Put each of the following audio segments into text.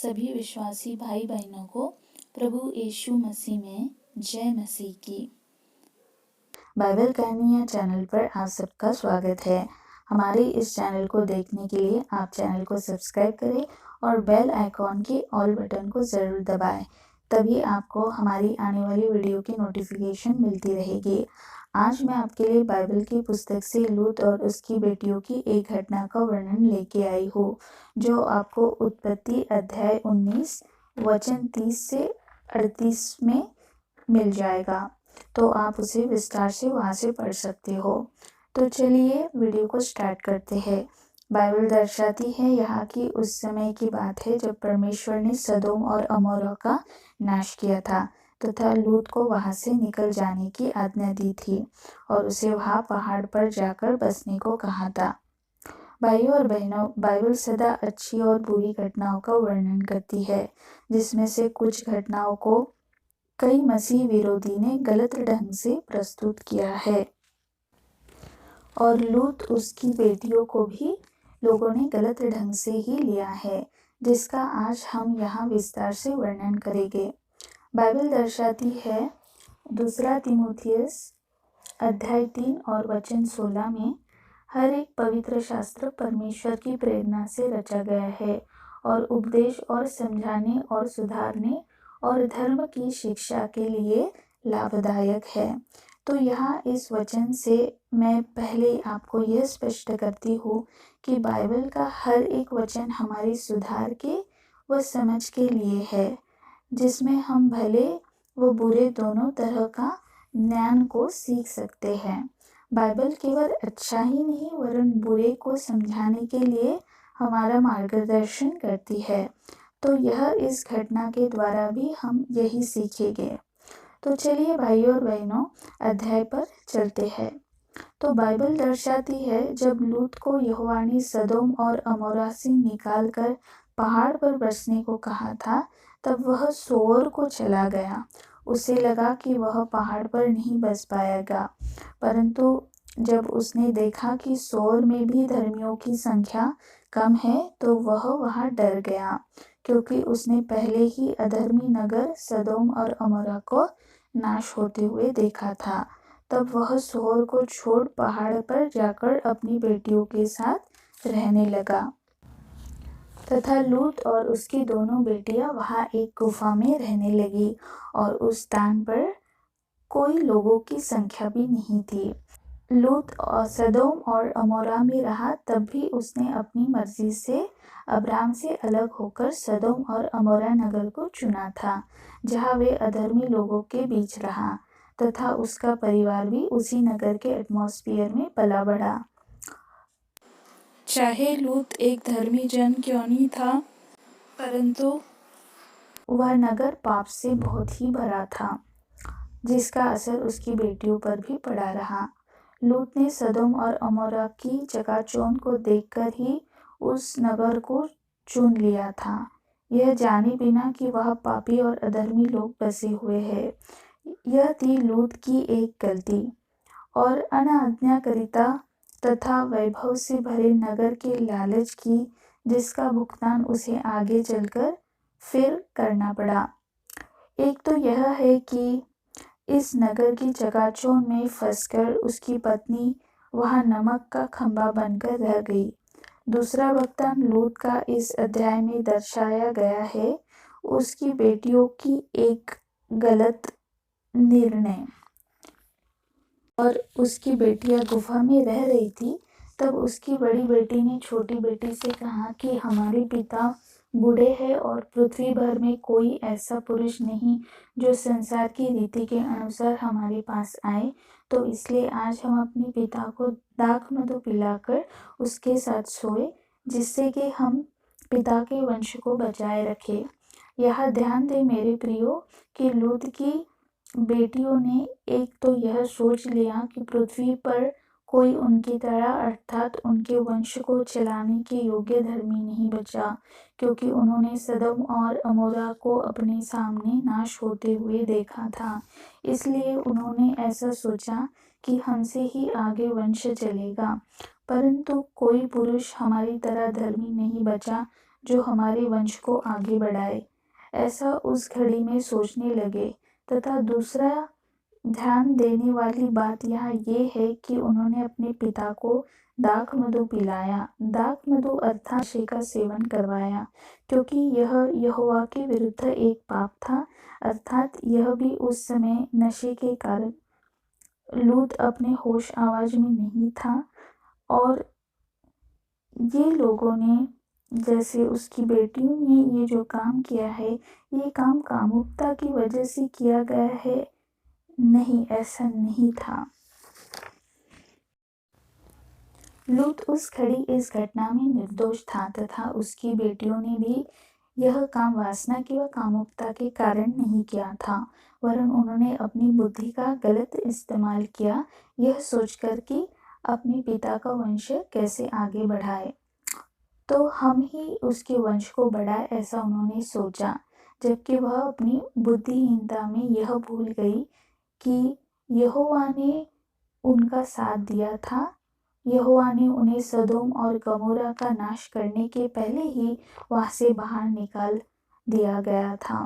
सभी विश्वासी भाई बहनों को प्रभु यीशु मसीह में जय मसीह की। बाइबल कहानियाँ चैनल पर आप सबका स्वागत है। हमारे इस चैनल को देखने के लिए आप चैनल को सब्सक्राइब करें और बेल आइकॉन के ऑल बटन को ज़रूर दबाएं, तभी आपको हमारी आने वाली वीडियो की नोटिफिकेशन मिलती रहेगी। आज मैं आपके लिए बाइबल की पुस्तक से लूत और उसकी बेटियों की एक घटना का वर्णन लेके आई हूँ, जो आपको उत्पत्ति अध्याय 19 वचन 30 से 38 में मिल जाएगा। तो आप उसे विस्तार से वहाँ से पढ़ सकते हो। तो चलिए वीडियो को स्टार्ट करते हैं। बाइबल दर्शाती है यहाँ की उस समय की बात है जब परमेश्वर ने सदोम और अमोरा का नाश किया था तथा लूत को वहाँ से निकल जाने की आज्ञा दी थी और उसे वहाँ पहाड़ पर जाकर बसने को कहा था। भाइयों और बहनों, बाइबल सदा अच्छी और बुरी घटनाओं का वर्णन करती है, जिसमें से कुछ घटनाओं को कई मसीह विरोधी ने गलत ढंग से प्रस्तुत किया है और लूत उसकी बेटियों को भी लोगों ने गलत ढंग से ही लिया है, जिसका आज हम यहाँ विस्तार से वर्णन करेंगे। बाइबल दर्शाती है दूसरा तीमुथियुस अध्याय 3 और वचन 16 में, हर एक पवित्र शास्त्र परमेश्वर की प्रेरणा से रचा गया है और उपदेश और समझाने और सुधारने और धर्म की शिक्षा के लिए लाभदायक है। तो यहाँ इस वचन से मैं पहले आपको यह स्पष्ट करती हूँ कि बाइबल का हर एक वचन हमारी सुधार के व समझ के लिए है, जिसमें हम भले व बुरे दोनों तरह का ज्ञान को सीख सकते हैं। बाइबल केवल अच्छा ही नहीं वरन बुरे को समझाने के लिए हमारा मार्गदर्शन करती है। तो यह इस घटना के द्वारा भी हम यही सीखेंगे। तो चलिए भाइयों और बहनों, अध्याय पर चलते हैं। तो बाइबल दर्शाती है जब लूत को यहोवा ने सदोम और अमोरा से निकाल कर पहाड़ पर बसने को कहा था, तब वह सोर को चला गया। उसे लगा कि वह पहाड़ पर नहीं बस पाएगा, परंतु जब उसने देखा कि सोर में भी धर्मियों की संख्या कम है तो वह वहाँ डर गया, क्योंकि उसने पहले ही अधर्मी नगर सदोम और अमोरा को नाश होते हुए देखा था। तब वह सोर को छोड़ पहाड़ पर जाकर अपनी बेटियों के साथ रहने लगा तथा लूत और उसकी दोनों बेटियां वहाँ एक गुफा में रहने लगी और उस स्थान पर कोई लोगों की संख्या भी नहीं थी। लूत और सदोम और अमोरा में रहा, तब भी उसने अपनी मर्जी से अब्राम से अलग होकर सदोम और अमोरा नगर को चुना था, जहाँ वे अधर्मी लोगों के बीच रहा तथा उसका परिवार भी उसी नगर के एटमॉस्फेयर में पला बढ़ा। चाहे लूत एक धर्मी जन क्यों नहीं था, परंतु वह नगर पाप से बहुत ही भरा था, जिसका असर उसकी बेटियों पर भी पड़ा रहा। लूत ने सदोम और अमोरा की चकाचौंध को देखकर ही उस नगर को चुन लिया था, यह जाने बिना कि वह पापी और अधर्मी लोग बसे हुए हैं। यह थी लूत की एक गलती और अनाज्ञाकारिता तथा वैभव से भरे नगर के लालच की, जिसका भुगतान उसे आगे चलकर फिर करना पड़ा। एक तो यह है कि इस नगर की चकाचौंध में फंसकर उसकी पत्नी वहाँ नमक का खंभा बनकर रह गई। दूसरा भुगतान लूत का इस अध्याय में दर्शाया गया है उसकी बेटियों की एक गलत निर्णय। और उसकी बेटियां गुफा में रह रही थी, तब उसकी बड़ी बेटी ने छोटी बेटी से कहा कि हमारे पिता बूढ़े हैं और पृथ्वी भर में कोई ऐसा पुरुष नहीं जो संसार की रीति के अनुसार हमारे पास आए, तो इसलिए आज हम अपने पिता को दाख मधु पिलाकर उसके साथ सोए, जिससे कि हम पिता के वंश को बचाए रखें। यह ध्यान दे मेरे प्रियो कि लूत की बेटियों ने एक तो यह सोच लिया कि पृथ्वी पर कोई उनकी तरह अर्थात उनके वंश को चलाने के योग्य धर्मी नहीं बचा, क्योंकि उन्होंने सदम और अमोरा को अपने सामने नाश होते हुए देखा था। इसलिए उन्होंने ऐसा सोचा कि हमसे ही आगे वंश चलेगा, परंतु कोई पुरुष हमारी तरह धर्मी नहीं बचा जो हमारे वंश को आगे बढ़ाए, ऐसा उस घड़ी में सोचने लगे। तथा दूसरा ध्यान देने वाली बात यहाँ ये है कि उन्होंने अपने पिता को दाख मधु पिलाया। दाख मधु अर्थात नशे का सेवन करवाया, क्योंकि यह यहोवा के विरुद्ध एक पाप था। अर्थात यह भी उस समय नशे के कारण लूत अपने होश आवाज में नहीं था, और ये लोगों ने, जैसे उसकी बेटियों ने ये जो काम किया है, ये काम कामुकता की वजह से किया गया है। नहीं, ऐसा नहीं था। लूत उस घड़ी इस घटना में निर्दोष था, तथा उसकी बेटियों ने भी यह काम वासना की व कामुकता के कारण नहीं किया था, वरन उन्होंने अपनी बुद्धि का गलत इस्तेमाल किया, यह सोचकर कि अपने पिता का वंश कैसे आगे बढ़ाए, तो हम ही उसके वंश को बढ़ाए, ऐसा उन्होंने सोचा। जबकि वह अपनी बुद्धिहीनता में यह भूल गई कि यहोवा ने उनका साथ दिया था। यहोवा ने उन्हें सदोम और गमोरा का नाश करने के पहले ही वहां से बाहर निकाल दिया गया था,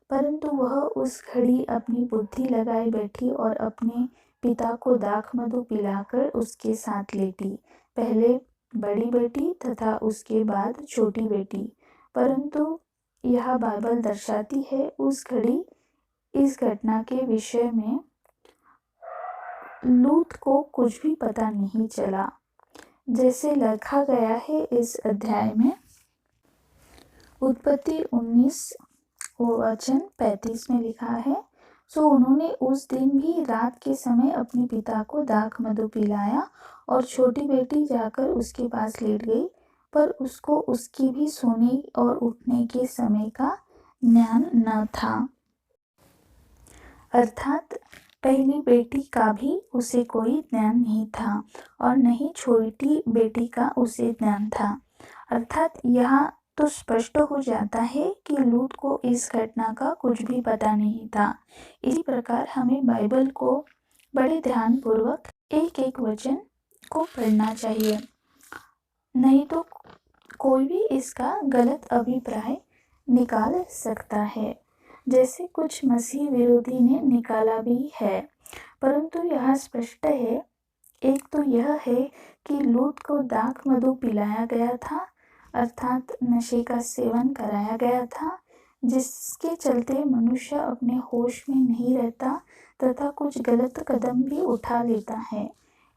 परंतु वह उस घड़ी अपनी बुद्धि लगाए बैठी और अपने पिता को दाख मधु पिलाकर उसके साथ लेटी, पहले बड़ी बेटी तथा उसके बाद छोटी बेटी। परंतु यह बाइबल दर्शाती है उस घड़ी इस घटना के विषय में लूत को कुछ भी पता नहीं चला। जैसे लिखा गया है इस अध्याय में, उत्पत्ति 19 वचन 35 में लिखा है, सो उन्होंने उस दिन भी रात के समय अपने पिता को दाख मधु पिलाया, और छोटी बेटी जाकर उसके पास लेट गई, पर उसको उसकी भी सोने और उठने के समय का ज्ञान न था। अर्थात पहली बेटी का भी उसे कोई ज्ञान नहीं था, और न ही छोटी बेटी का उसे ज्ञान था। अर्थात यहाँ तो स्पष्ट हो जाता है कि लूत को इस घटना का कुछ भी पता नहीं था। इसी प्रकार हमें बाइबल को बड़े ध्यानपूर्वक एक एक वचन को पढ़ना चाहिए, नहीं तो कोई भी इसका गलत अभिप्राय निकाल सकता है, जैसे कुछ मसीह विरोधी ने निकाला भी है। परंतु यह स्पष्ट है, एक तो यह है कि लूत को दाख मधु पिलाया गया था, अर्थात नशे का सेवन कराया गया था, जिसके चलते मनुष्य अपने होश में नहीं रहता तथा कुछ गलत कदम भी उठा लेता है।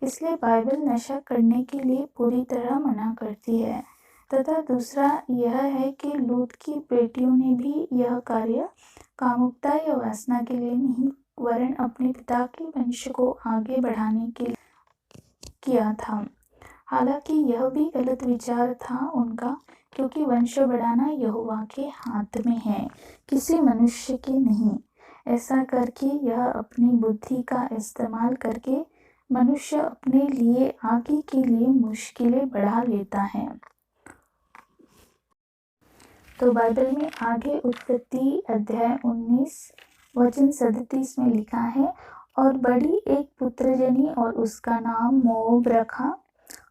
इसलिए बाइबल नशा करने के लिए पूरी तरह मना करती है। तथा दूसरा यह है कि लूत की बेटियों ने भी यह कार्य कामुकता या वासना के लिए नहीं, वरन अपने पिता के वंश को आगे बढ़ाने के लिए किया था। हालांकि यह भी गलत विचार था उनका, क्योंकि वंश बढ़ाना यहोवा के हाथ में है, किसी मनुष्य के नहीं। ऐसा करके यह अपनी बुद्धि का इस्तेमाल करके मनुष्य अपने लिए आगे के लिए मुश्किलें बढ़ा लेता है। तो बाइबल में आगे उत्पत्ति अध्याय 19 वचन 37 में लिखा है, और बड़ी एक पुत्र जनी और उसका नाम मोआब रखा।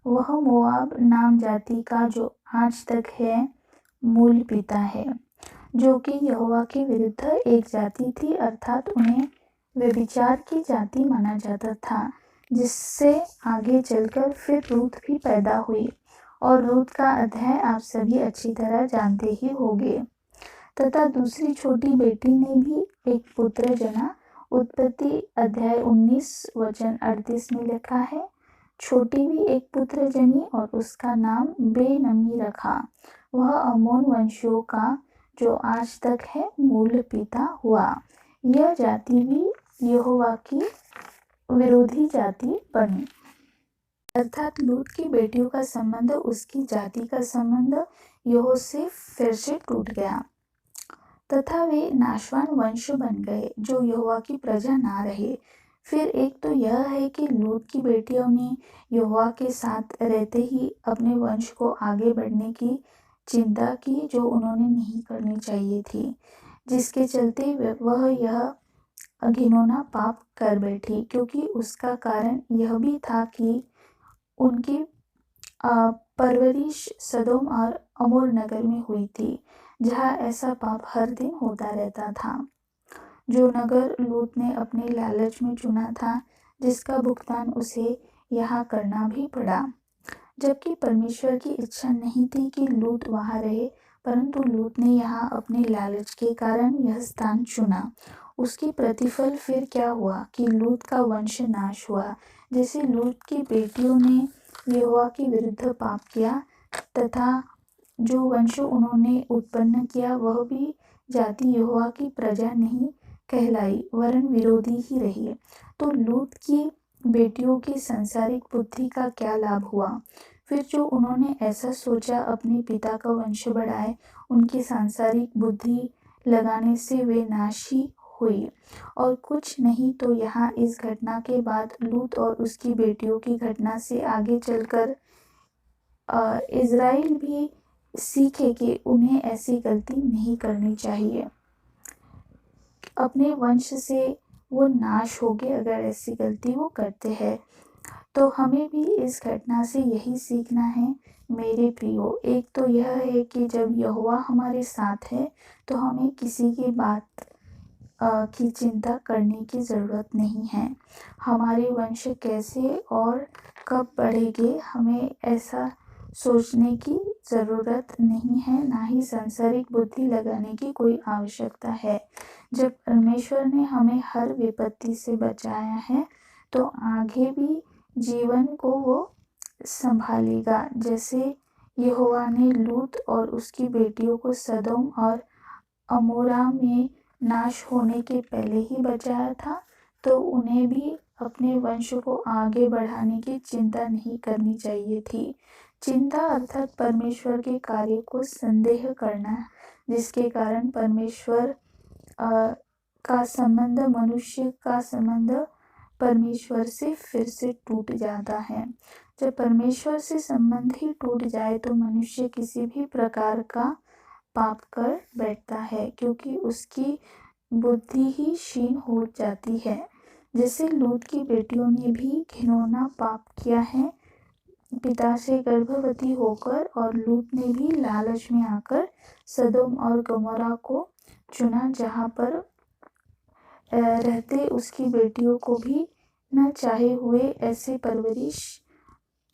वह मोआब नाम जाति का जो आज तक है मूल पिता है, जो कि यहोवा के विरुद्ध एक जाति थी, अर्थात उन्हें व्यभिचार की जाति माना जाता था, जिससे आगे चलकर फिर रूत भी पैदा हुई, और रूत का अध्याय आप सभी अच्छी तरह जानते ही होंगे। तथा दूसरी छोटी बेटी ने भी एक पुत्र जना। उत्पत्ति अध्याय 19 वचन 38 में लिखा है, छोटी भी एक पुत्र जनी और उसका नाम बेनमी रखा। वह अम्मोन वंशियों का जो आज तक है मूल पिता हुआ। यह जाति भी यहोवा की विरोधी जाति बनी। अर्थात लूत की बेटियों का संबंध, उसकी जाति का संबंध यहोवा से फिर से टूट गया, तथा वे नाशवान वंश बन गए, जो यहोवा की प्रजा ना रहे। फिर एक तो यह है कि लूत की बेटियों ने यहोवा के साथ रहते ही अपने वंश को आगे बढ़ने की चिंता की, जो उन्होंने नहीं करनी चाहिए थी, जिसके चलते वह यह घिनौना पाप कर बैठी, क्योंकि उसका कारण यह भी था कि उनकी परवरिश सदोम और अमोर नगर में हुई थी, जहाँ ऐसा पाप हर दिन होता रहता था, जो नगर लूत ने अपने लालच में चुना था, जिसका भुगतान उसे यहाँ करना भी पड़ा। जबकि परमेश्वर की इच्छा नहीं थी कि लूत वहाँ रहे, परंतु लूत ने यहाँ अपने लालच के कारण यह स्थान चुना। उसकी प्रतिफल फिर क्या हुआ कि लूत का वंश नाश हुआ। जैसे लूत की बेटियों ने यहोवा के विरुद्ध पाप किया, तथा जो वंश उन्होंने उत्पन्न किया वह भी जाति यहोवा की प्रजा नहीं कहलाई, वरन विरोधी ही रही। तो लूत की बेटियों की सांसारिक बुद्धि का क्या लाभ हुआ? फिर जो उन्होंने ऐसा सोचा अपने पिता का वंश बढ़ाए, उनकी सांसारिक बुद्धि लगाने से वे नाश ही हुई। और कुछ नहीं तो यहाँ इस घटना के बाद लूत और उसकी बेटियों की घटना से आगे चलकर इज़राइल भी सीखे कि उन्हें ऐसी गलती नहीं करनी चाहिए। अपने वंश से वो नाश हो गए अगर ऐसी गलती वो करते हैं। तो हमें भी इस घटना से यही सीखना है मेरे प्रियो। एक तो यह है कि जब यहोवा हमारे साथ है तो हमें किसी की बात की चिंता करने की ज़रूरत नहीं है। हमारे वंश कैसे और कब बढ़ेंगे हमें ऐसा सोचने की ज़रूरत नहीं है, ना ही सांसारिक बुद्धि लगाने की कोई आवश्यकता है। जब परमेश्वर ने हमें हर विपत्ति से बचाया है तो आगे भी जीवन को वो संभालेगा। जैसे यहोवा ने लूत और उसकी बेटियों को सदोम और अमोरा में नाश होने के पहले ही बचाया था, तो उन्हें भी अपने वंश को आगे बढ़ाने की चिंता नहीं करनी चाहिए थी। चिंता अर्थात परमेश्वर के कार्य को संदेह करना, जिसके कारण परमेश्वर का संबंध, मनुष्य का संबंध परमेश्वर से फिर से टूट जाता है। जब परमेश्वर से संबंध ही टूट जाए तो मनुष्य किसी भी प्रकार का पाप कर बैठता है, क्योंकि उसकी बुद्धि ही क्षीण हो जाती है। जैसे लूत की बेटियों ने भी घिनौना पाप किया है पिता से गर्भवती होकर, और लूत ने भी लालच में आकर सदोम और गमोरा को चुना, जहाँ पर रहते उसकी बेटियों को भी न चाहे हुए ऐसे परवरिश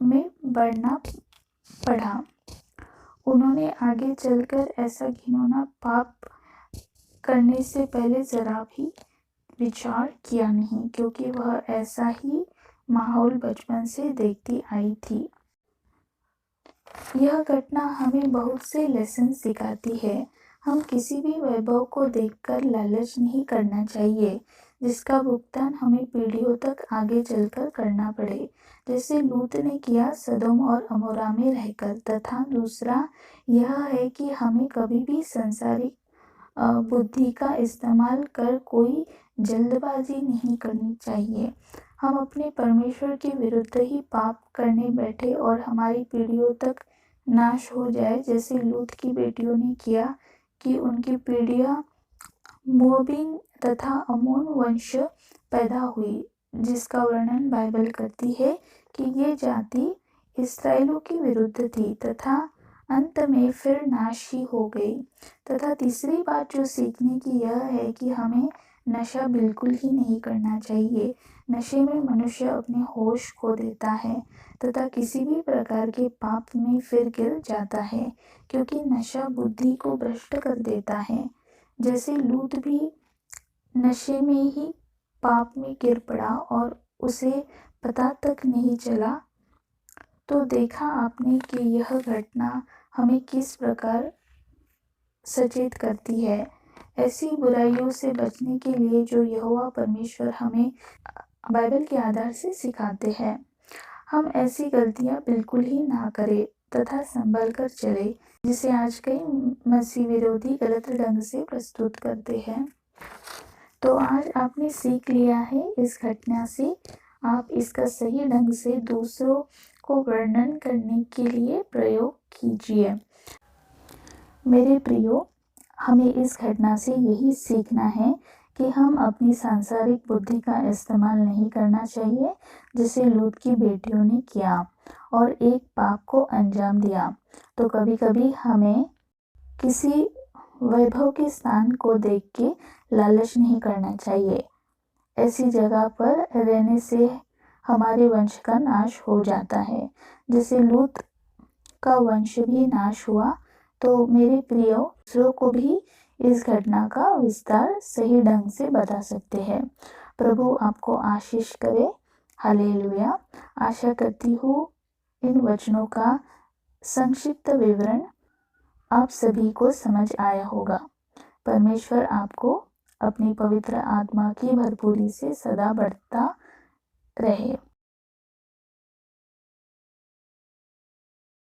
में बढ़ना पड़ा। उन्होंने आगे चलकर ऐसा घिनौना पाप करने से पहले जरा भी विचार किया नहीं, क्योंकि वह ऐसा ही माहौल बचपन से देखती आई थी। यह घटना हमें बहुत से लेसन सिखाती है। हम किसी भी वैभव को देखकर लालच नहीं करना चाहिए, जिसका भुगतान हमें पीढ़ियों तक आगे चलकर करना पड़े, जैसे लूत ने किया सदोम और अमोरा में रहकर। तथा दूसरा यह है कि हमें कभी भी सांसारिक बुद्धि का इस्तेमाल कर कोई जल्दबाजी नहीं करनी चाहिए। हम अपने परमेश्वर के विरुद्ध ही पाप करने बैठे और हमारी पीढ़ियों तक नाश हो जाए, जैसे लूत की बेटियों ने किया कि उनकी पीढ़ियां मोआबिन तथा अम्मोन वंश पैदा हुई, जिसका वर्णन बाइबल करती है कि ये जाति इस्राएलियों के विरुद्ध थी तथा अंत में फिर नाश ही हो गई। तथा तीसरी बात जो सीखने की यह है कि हमें नशा बिल्कुल ही नहीं करना चाहिए। नशे में मनुष्य अपने होश खो देता है तथा किसी भी प्रकार के पाप में फिर गिर जाता है, क्योंकि नशा बुद्धि को भ्रष्ट कर देता है। जैसे लूत भी नशे में ही पाप में गिर पड़ा और उसे पता तक नहीं चला। तो देखा आपने कि यह घटना हमें किस प्रकार सचेत करती है। ऐसी बुराइयों से बचने के लिए जो यहोवा परमेश्वर हमें बाइबल के आधार से सिखाते हैं, हम ऐसी गलतियां बिल्कुल ही ना करें तथा संभल कर चले, जिसे आज कई मसीह विरोधी गलत ढंग से प्रस्तुत करते हैं। तो आज आपने सीख लिया है इस घटना से, आप इसका सही ढंग से दूसरों को वर्णन करने के लिए प्रयोग कीजिए। मेरे प्रियो, हमें इस घटना से यही सीखना है कि हम अपनी सांसारिक बुद्धि का इस्तेमाल नहीं करना चाहिए, जिसे लूत की बेटियों ने किया। और एक पाप को अंजाम दिया। तो कभी कभी हमें किसी वैभव के स्थान को देख के लालच नहीं करना चाहिए। ऐसी जगह पर रहने से हमारे वंश का नाश हो जाता है। जैसे लूत का वंश भी नाश हुआ। तो मेरे प्रियो, दूसरों को भी इस घटना का विस्तार सही ढंग से बता सकते हैं। प्रभु आपको आशीष करे। हालेलुया। आशा करती हूँ इन वचनों का संक्षिप्त विवरण आप सभी को समझ आया होगा। परमेश्वर आपको अपनी पवित्र आत्मा की भरपूरी से सदा बढ़ता रहे।